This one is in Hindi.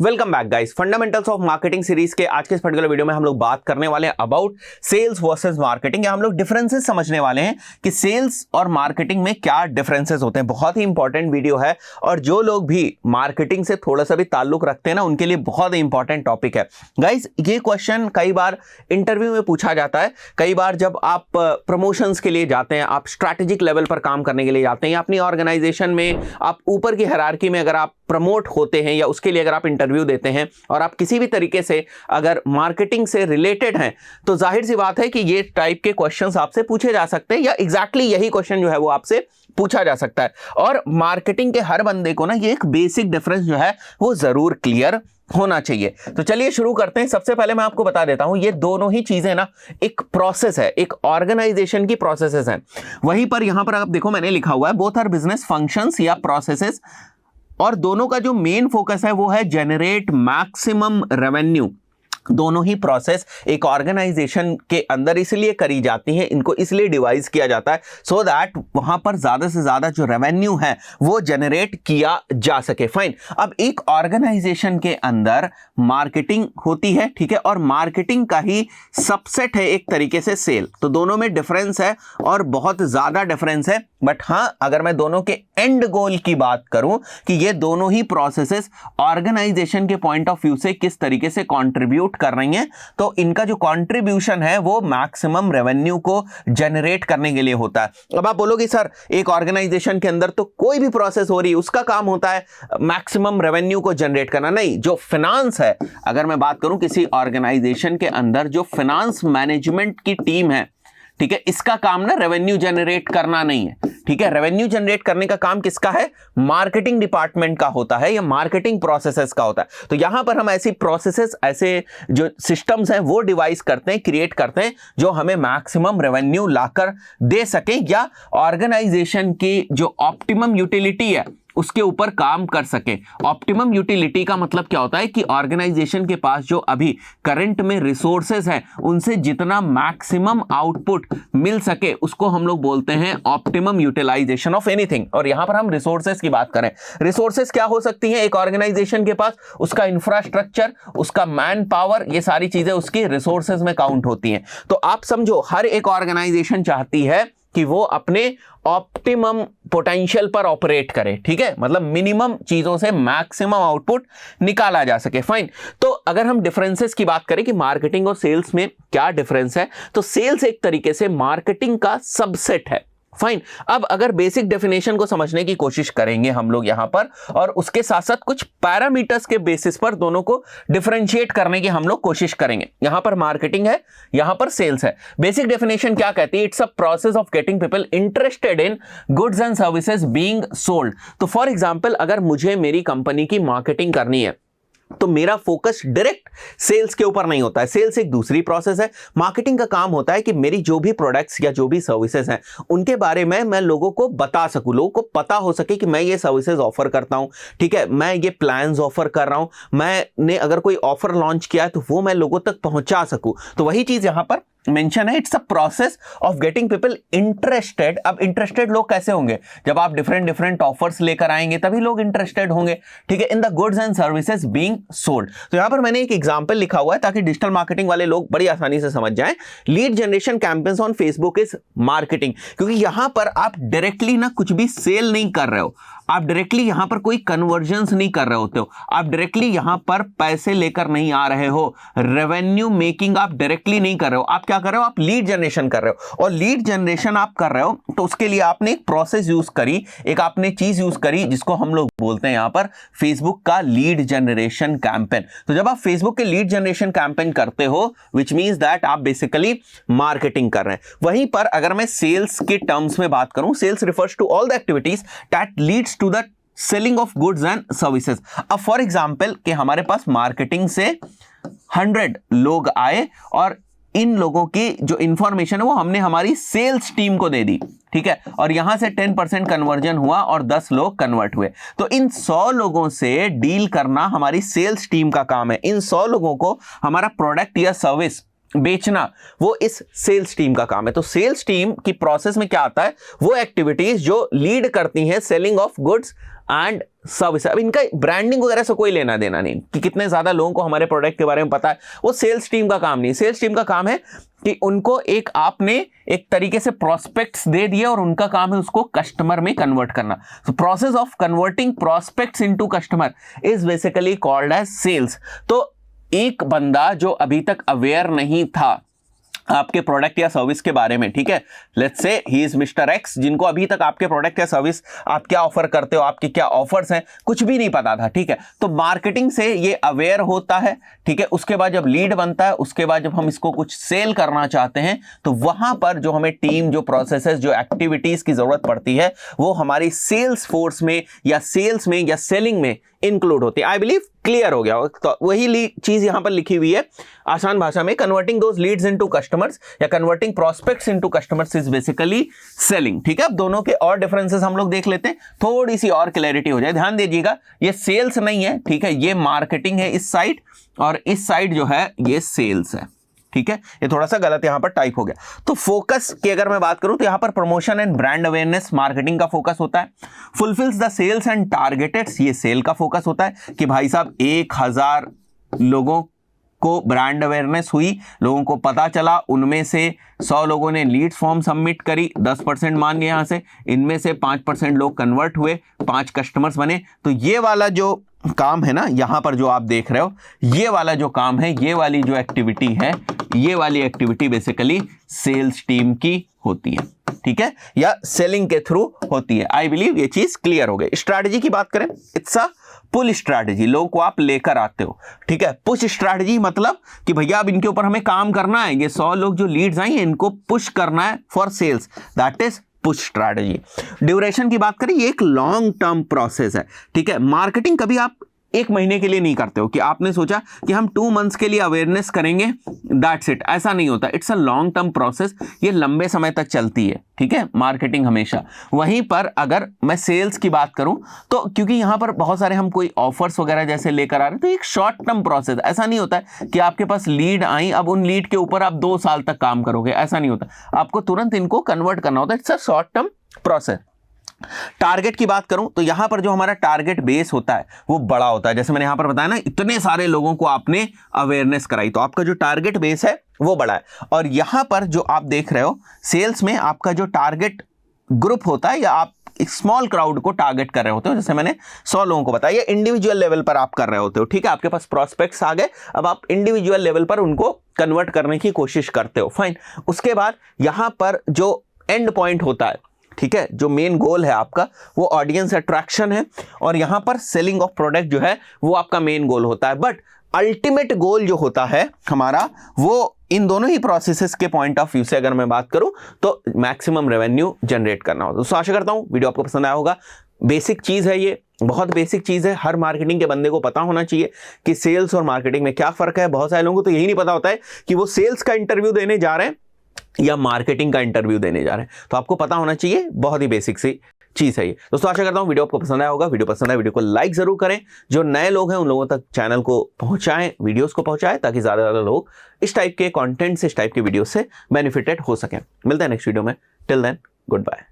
Welcome back guys. Fundamentals of marketing series के आज के इस पर्टिकुलर वीडियो में हम लोग बात करने वाले हैं अबाउट सेल्स वर्सेस मार्केटिंग, या हम लोग डिफरेंसेस समझने वाले हैं कि सेल्स और मार्केटिंग में क्या डिफरेंसेस होते हैं। बहुत ही इंपॉर्टेंट वीडियो है और जो लोग भी मार्केटिंग से थोड़ा सा भी ताल्लुक रखते हैं ना, उनके लिए बहुत ही इंपॉर्टेंट टॉपिक है गाइस। ये क्वेश्चन कई बार इंटरव्यू में पूछा जाता है, कई बार जब आप प्रमोशंस के लिए जाते हैं, आप स्ट्रैटेजिक लेवल पर काम करने के लिए जाते हैं, या अपनी ऑर्गेनाइजेशन में आप ऊपर की हायरार्की में अगर आप प्रमोट होते हैं या उसके लिए अगर आप इंटरव्यू देते हैं और आप किसी भी तरीके से अगर मार्केटिंग से रिलेटेड हैं, तो जाहिर सी बात है कि ये टाइप के क्वेश्चंस आपसे पूछे जा सकते हैं, या एग्जैक्टली यही क्वेश्चन जो है वो आपसे पूछा जा सकता है। और मार्केटिंग के हर बंदे को ना ये एक बेसिक डिफरेंस जो है वो जरूर क्लियर होना चाहिए। तो चलिए शुरू करते हैं। सबसे पहले मैं आपको बता देता हूं, ये दोनों ही चीजें ना एक प्रोसेस है, एक ऑर्गेनाइजेशन की प्रोसेसेस हैं। वहीं पर यहां पर आप देखो मैंने लिखा हुआ है बोथ आर बिजनेस फंक्शंस या प्रोसेसेस, और दोनों का जो मेन फोकस है वो है जनरेट मैक्सिमम रेवेन्यू। दोनों ही प्रोसेस एक ऑर्गेनाइजेशन के अंदर इसलिए करी जाती हैं, इनको इसलिए डिवाइस किया जाता है सो दैट वहां पर ज्यादा से ज्यादा जो रेवेन्यू है वो जनरेट किया जा सके। फाइन। अब एक ऑर्गेनाइजेशन के अंदर मार्केटिंग होती है, ठीक है, और मार्केटिंग का ही सबसेट है एक तरीके से सेल। तो दोनों में डिफरेंस है और बहुत ज्यादा डिफरेंस है। बट हां, अगर मैं दोनों के एंड गोल की बात करूं कि ये दोनों ही प्रोसेसेस ऑर्गेनाइजेशन के पॉइंट ऑफ व्यू से किस तरीके से कंट्रीब्यूट कर रही हैं, तो इनका जो कंट्रीब्यूशन है वो मैक्सिमम रेवेन्यू को जनरेट करने के लिए होता है। अब आप बोलोगे सर एक ऑर्गेनाइजेशन के अंदर तो कोई भी प्रोसेस हो रही है, उसका काम होता है मैक्सिमम रेवेन्यू को जनरेट करना। नहीं, जो फाइनेंस है, अगर मैं बात करूं किसी ऑर्गेनाइजेशन के अंदर जो फाइनेंस मैनेजमेंट की टीम है, ठीक है, इसका काम ना रेवेन्यू जनरेट करना नहीं है, ठीक है। रेवेन्यू जनरेट करने का काम किसका है? मार्केटिंग डिपार्टमेंट का होता है या मार्केटिंग प्रोसेसेस का होता है। तो यहां पर हम ऐसी प्रोसेसेस, ऐसे जो सिस्टम्स हैं वो डिवाइस करते हैं, क्रिएट करते हैं जो हमें मैक्सिमम रेवेन्यू लाकर दे सके, या ऑर्गेनाइजेशन की जो ऑप्टिमम यूटिलिटी है उसके ऊपर काम कर सके। ऑप्टिमम यूटिलिटी का मतलब क्या होता है कि ऑर्गेनाइजेशन के पास जो अभी करंट में रिसोर्सेज हैं उनसे जितना मैक्सिमम आउटपुट मिल सके उसको हम लोग बोलते हैं ऑप्टिमम यूटिलाइजेशन ऑफ एनीथिंग। और यहां पर हम रिसोर्सेज की बात करें, रिसोर्सेज क्या हो सकती हैं एक ऑर्गेनाइजेशन के पास? उसका इंफ्रास्ट्रक्चर, उसका मैन पावर, ये सारी चीजें उसकी रिसोर्सेज में काउंट होती हैं। तो आप समझो हर एक ऑर्गेनाइजेशन चाहती है कि वो अपने ऑप्टिमम पोटेंशियल पर ऑपरेट करे, ठीक है, मतलब मिनिमम चीजों से मैक्सिमम आउटपुट निकाला जा सके। फाइन। तो अगर हम डिफरेंसेस की बात करें कि मार्केटिंग और सेल्स में क्या डिफरेंस है, तो सेल्स एक तरीके से मार्केटिंग का सबसेट है। फाइन। अब अगर बेसिक डेफिनेशन को समझने की कोशिश करेंगे हम लोग यहां पर, और उसके साथ साथ कुछ पैरामीटर्स के बेसिस पर दोनों को डिफरेंशिएट करने की हम लोग कोशिश करेंगे। यहां पर मार्केटिंग है, यहां पर सेल्स है। बेसिक डेफिनेशन क्या कहती है? It's a process of getting people interested in goods and services being sold. तो फॉर एग्जांपल, अगर मुझे मेरी कंपनी की मार्केटिंग करनी है तो मेरा फोकस डायरेक्ट सेल्स के ऊपर नहीं होता है। सेल्स एक दूसरी प्रोसेस है। मार्केटिंग का काम होता है कि मेरी जो भी प्रोडक्ट्स या जो भी सर्विसेज हैं उनके बारे में मैं लोगों को बता सकूं, लोगों को पता हो सके कि मैं ये सर्विसेज ऑफर करता हूं, ठीक है, मैं ये प्लान्स ऑफर कर रहा हूं, मैंने अगर कोई ऑफर लॉन्च किया है तो वो मैं लोगों तक पहुंचा सकूं। तो वही चीज यहां पर मेंशन है, it's a process of getting people interested. अब इंटरेस्टेड लोग कैसे होंगे? जब आप डिफरेंट ऑफर्स लेकर आएंगे तभी लोग इंटरेस्टेड होंगे, ठीक है, in the goods and services being sold. तो यहां पर मैंने एक एग्जांपल लिखा हुआ है ताकि डिजिटल मार्केटिंग वाले लोग बड़ी आसानी से समझ जाएं। Lead generation campaigns on Facebook is marketing, क्योंकि यहां पर आप डायरेक्टली ना कुछ भी सेल नहीं कर रहे हो, आप डायरेक्टली यहां पर कोई कन्वर्जन्स नहीं कर रहे होते हो, आप डायरेक्टली यहां पर पैसे लेकर नहीं आ रहे हो, रेवेन्यू मेकिंग आप डायरेक्टली नहीं कर रहे हो। आप क्या कर रहे हो? आप लीड जनरेशन कर रहे हो, और लीड जनरेशन आप कर रहे हो तो उसके लिए आपने एक प्रोसेस यूज करी, एक आपने चीज यूज करी जिसको हम लोग बोलते हैं यहां पर फेसबुक का लीड जनरेशन कैंपेन। तो जब आप फेसबुक के लीड जनरेशन कैंपेन करते हो, विच मींस दैट आप बेसिकली मार्केटिंग कर रहे हैं। वहीं पर अगर मैं सेल्स के टर्म्स में बात करूं, sales refers to all the activities that leads to the selling of goods and services. अब फॉर एग्जांपल कि हमारे पास मार्केटिंग से 100 लोग आए और इन लोगों की जो इंफॉर्मेशन है वो हमने हमारी सेल्स टीम को दे दी, ठीक है, और यहां से 10% कन्वर्जन हुआ और 10 लोग कन्वर्ट हुए। तो इन 100 लोगों से डील करना हमारी सेल्स टीम का काम है। इन 100 लोगों को हमारा प्रोडक्ट या सर्विस बेचना वो इस सेल्स टीम का काम है। तो सेल्स टीम की प्रोसेस में क्या आता है? वो एक्टिविटीज जो लीड करती हैं selling of goods and service. अब इनका ब्रांडिंग वगैरह से कोई लेना देना नहीं कि कितने ज्यादा लोगों को हमारे प्रोडक्ट के बारे में पता है, वो सेल्स टीम का काम नहीं। सेल्स टीम का काम है कि उनको आपने एक तरीके से प्रोस्पेक्ट्स दे दिए और उनका काम है उसको कस्टमर में कन्वर्ट करना। So process of converting prospects into customer is basically called as sales. तो एक बंदा जो अभी तक अवेयर नहीं था आपके प्रोडक्ट या सर्विस के बारे में, ठीक है, let's say he is mister x, जिनको अभी तक आपके प्रोडक्ट या सर्विस, आप क्या ऑफर करते हो, आपके क्या ऑफर्स हैं, कुछ भी नहीं पता था, ठीक है। तो मार्केटिंग से ये अवेयर होता है, ठीक है। उसके बाद जब लीड बनता है, उसके बाद जब हम इसको कुछ सेल करना चाहते हैं, तो वहां पर जो हमें टीम, जो प्रोसेसेस, जो एक्टिविटीज की जरूरत पड़ती है, वो हमारी सेल्स फोर्स में या सेल्स में या सेलिंग में इंक्लूड होती है। आई बिलीव क्लियर हो गया। तो वही चीज यहां पर लिखी हुई है आसान भाषा में, converting those leads into customers या converting prospects into customers is basically selling, ठीक है। अब दोनों के और डिफरेंसेस हम लोग देख लेते हैं, थोड़ी सी और क्लैरिटी हो जाए। ध्यान दीजिएगा, ये सेल्स नहीं है, ठीक है, ये मार्केटिंग है इस साइड, और इस साइड जो है ये सेल्स है, ठीक है। ये थोड़ा सा गलत यहां पर टाइप हो गया। तो फोकस की अगर मैं बात करूं तो यहां पर promotion and brand awareness marketing का फोकस होता है। फुलफिल्स द सेल्स एंड टारगेटेड्स, ये सेल का फोकस होता है कि भाई साहब 1000 लोगों को ब्रांड अवेयरनेस हुई, लोगों को पता चला, उनमें से 100 लोगों ने लीड फॉर्म सबमिट करी, 10% मान लिया यहां से, इनमें से 5% लोग कन्वर्ट हुए, 5 कस्टमर्स बने। तो ये वाला जो काम है ना, यहां पर जो आप देख रहे हो, ये वाला जो काम है, ये वाली जो एक्टिविटी है, ये वाली एक्टिविटी बेसिकली सेल्स टीम की होती है, ठीक है, या सेलिंग के थ्रू होती है। आई बिलीव ये चीज क्लियर हो गई। स्ट्रैटेजी की बात करें, इट्स अ पुल स्ट्रैटेजी, लोगों को आप लेकर आते हो, ठीक है। पुश स्ट्रैटेजी मतलब कि भैया अब इनके ऊपर हमें काम करना है, ये 100 लोग जो लीड्स आई हैं इनको पुश करना है for sales, that is push strategy. Duration की बात करें, ये एक लॉन्ग टर्म प्रोसेस है, ठीक है। मार्केटिंग कभी आप 1 महीने के लिए नहीं करते हो कि आपने सोचा कि हम 2 मंथ्स के लिए अवेयरनेस करेंगे, दैट्स इट, ऐसा नहीं होता। It's a long term process, ये लंबे समय तक चलती है, ठीक है, मार्केटिंग हमेशा। वहीं पर अगर मैं सेल्स की बात करूं तो क्योंकि यहां पर बहुत सारे हम कोई ऑफर्स वगैरह जैसे लेकर आ रहे हैं, तो एक शॉर्ट टर्म प्रोसेस, ऐसा नहीं होता है कि आपके पास लीड आई, अब उन लीड के ऊपर आप 2 साल तक काम करोगे, ऐसा नहीं होता। आपको तुरंत इनको कन्वर्ट करना होता है, it's a short term process. Target की बात करूं तो यहां पर जो हमारा टारगेट बेस होता है वो बड़ा होता है। जैसे मैंने यहां पर बताया ना, इतने सारे लोगों को आपने अवेयरनेस कराई, तो आपका जो टारगेट बेस है वो बड़ा है। और यहां पर जो आप देख रहे हो सेल्स में, आपका जो टारगेट ग्रुप होता है, या आप एक स्मॉल क्राउड को टारगेट कर रहे होते हो, जैसे मैंने 100 लोगों को बताया, इंडिविजुअल लेवल पर आप कर रहे होते हो, ठीक है। आपके पास प्रोस्पेक्ट्स आ गए, अब आप इंडिविजुअल लेवल पर उनको कन्वर्ट करने की कोशिश करते हो, फाइन। उसके बाद यहां पर जो एंड पॉइंट होता है, ठीक है, जो मेन गोल है आपका, वो ऑडियंस अट्रैक्शन है, और यहां पर सेलिंग ऑफ प्रोडक्ट जो है वो आपका मेन गोल होता है। बट अल्टीमेट गोल जो होता है हमारा, वो इन दोनों ही प्रोसेसेस के पॉइंट ऑफ व्यू से अगर मैं बात करूं तो मैक्सिमम रेवेन्यू जनरेट करना होता है। दोस्तों आशा करता हूं वीडियो आपको पसंद आया होगा। बेसिक चीज है, ये बहुत बेसिक चीज है, हर मार्केटिंग के बंदे को पता होना चाहिए कि सेल्स और मार्केटिंग में क्या फर्क है। बहुत सारे लोगों को तो यही नहीं पता होता है कि वो सेल्स का इंटरव्यू देने जा रहे हैं या मार्केटिंग का इंटरव्यू देने जा रहे हैं, तो आपको पता होना चाहिए, बहुत ही बेसिक सी चीज है ये। दोस्तों आशा करता हूं वीडियो आपको पसंद आया होगा। वीडियो पसंद आया वीडियो को लाइक जरूर करें, जो नए लोग हैं उन लोगों तक चैनल को पहुंचाएं, वीडियोस को पहुंचाएं, ताकि ज्यादा से ज्यादा लोग इस टाइप के कंटेंट से, इस टाइप के वीडियो से बेनिफिटेड हो सकें। मिलते हैं नेक्स्ट वीडियो में, टिल देन गुड बाय।